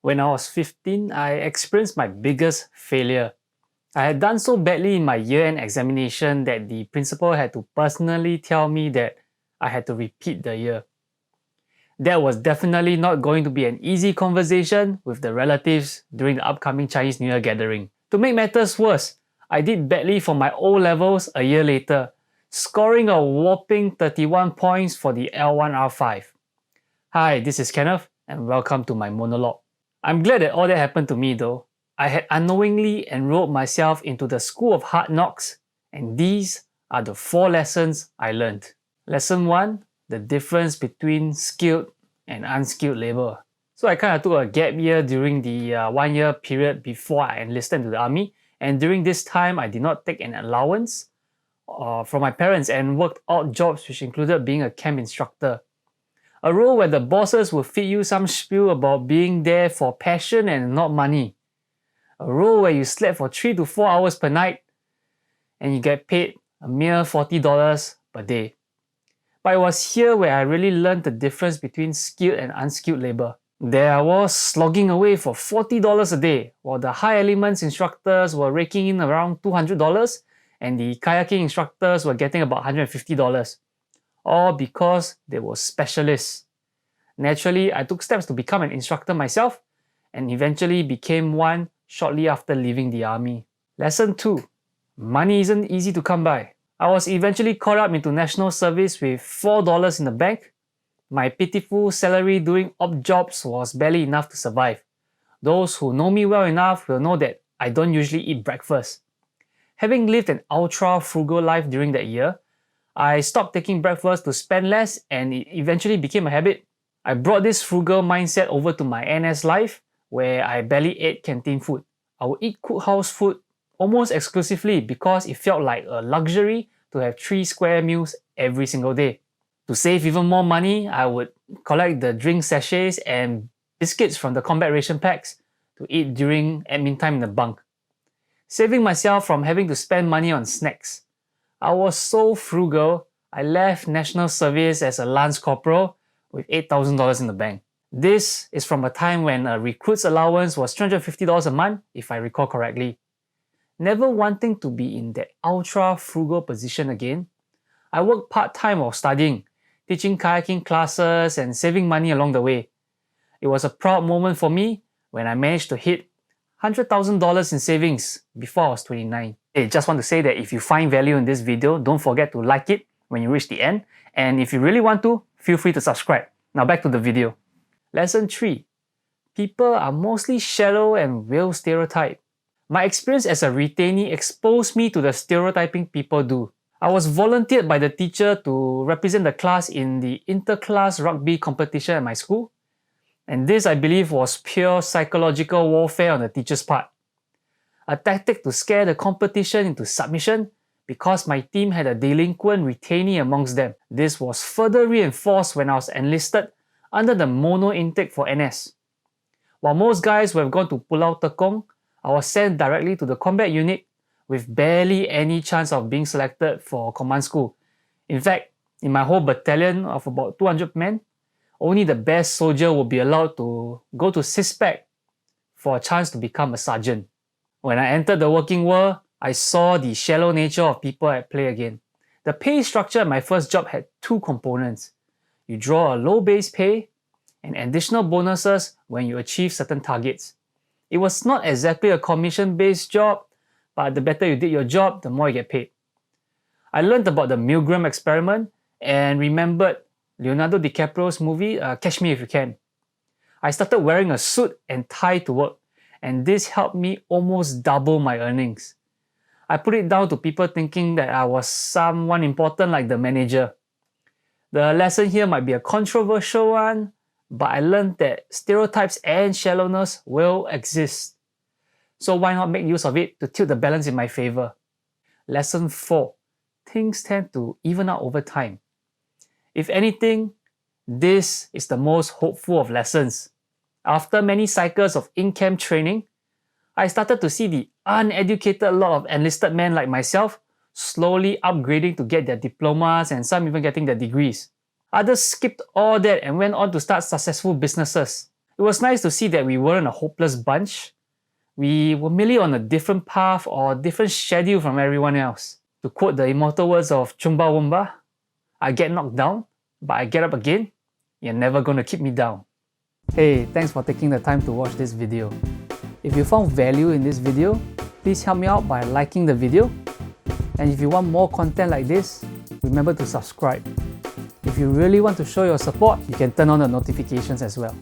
When I was 15, I experienced my biggest failure. I had done so badly in my year-end examination that the principal had to personally tell me that I had to repeat the year. That was definitely not going to be an easy conversation with the relatives during the upcoming Chinese New Year gathering. To make matters worse, I did badly for my O Levels a year later, scoring a whopping 31 points for the L1R5. Hi, this is Kenneth, and welcome to my monologue. I'm glad that all that happened to me though. I had unknowingly enrolled myself into the School of Hard Knocks, and these are the 4 lessons I learned. Lesson 1, the difference between skilled and unskilled labor. So I kind of took a gap year during the 1 year period before I enlisted into the army, and during this time I did not take an allowance from my parents and worked odd jobs which included being a camp instructor. A role where the bosses will feed you some spiel about being there for passion and not money. A role where you slept for 3 to 4 hours per night and you get paid a mere $40 per day. But it was here where I really learned the difference between skilled and unskilled labor. There I was slogging away for $40 a day, while the high elements instructors were raking in around $200 and the kayaking instructors were getting about $150. All because they were specialists. Naturally, I took steps to become an instructor myself and eventually became one shortly after leaving the army. Lesson 2. Money isn't easy to come by. I was eventually caught up into national service with $4 in the bank. My pitiful salary doing odd jobs was barely enough to survive. Those who know me well enough will know that I don't usually eat breakfast. Having lived an ultra-frugal life during that year, I stopped taking breakfast to spend less and it eventually became a habit. I brought this frugal mindset over to my NS life where I barely ate canteen food. I would eat cookhouse food almost exclusively because it felt like a luxury to have 3 square meals every single day. To save even more money, I would collect the drink sachets and biscuits from the combat ration packs to eat during admin time in the bunk, saving myself from having to spend money on snacks. I was so frugal, I left national service as a lance corporal with $8,000 in the bank. This is from a time when a recruit's allowance was $350 a month, if I recall correctly. Never wanting to be in that ultra-frugal position again, I worked part-time while studying, teaching kayaking classes and saving money along the way. It was a proud moment for me when I managed to hit $100,000 in savings before I was 29. Hey, just want to say that if you find value in this video, don't forget to like it when you reach the end. And if you really want to, feel free to subscribe. Now back to the video. Lesson 3. People are mostly shallow and will stereotype. My experience as a retainee exposed me to the stereotyping people do. I was volunteered by the teacher to represent the class in the inter-class rugby competition at my school. And this, I believe, was pure psychological warfare on the teacher's part. A tactic to scare the competition into submission because my team had a delinquent retainee amongst them. This was further reinforced when I was enlisted under the mono intake for NS. While most guys would have gone to Pulau Tekong, I was sent directly to the combat unit with barely any chance of being selected for command school. In fact, in my whole battalion of about 200 men, only the best soldier would be allowed to go to CISPEC for a chance to become a sergeant. When I entered the working world, I saw the shallow nature of people at play again. The pay structure at my first job had 2 components. You draw a low base pay and additional bonuses when you achieve certain targets. It was not exactly a commission-based job, but the better you did your job, the more you get paid. I learned about the Milgram experiment and remembered Leonardo DiCaprio's movie, Catch Me If You Can. I started wearing a suit and tie to work, and this helped me almost double my earnings. I put it down to people thinking that I was someone important like the manager. The lesson here might be a controversial one, but I learned that stereotypes and shallowness will exist. So why not make use of it to tilt the balance in my favor? Lesson 4. Things tend to even out over time. If anything, this is the most hopeful of lessons. After many cycles of in-camp training, I started to see the uneducated lot of enlisted men like myself slowly upgrading to get their diplomas and some even getting their degrees. Others skipped all that and went on to start successful businesses. It was nice to see that we weren't a hopeless bunch. We were merely on a different path or different schedule from everyone else. To quote the immortal words of Chumbawamba, I get knocked down, but I get up again. You're never gonna keep me down. Hey, thanks for taking the time to watch this video. If you found value in this video, please help me out by liking the video. And if you want more content like this, remember to subscribe. If you really want to show your support, you can turn on the notifications as well.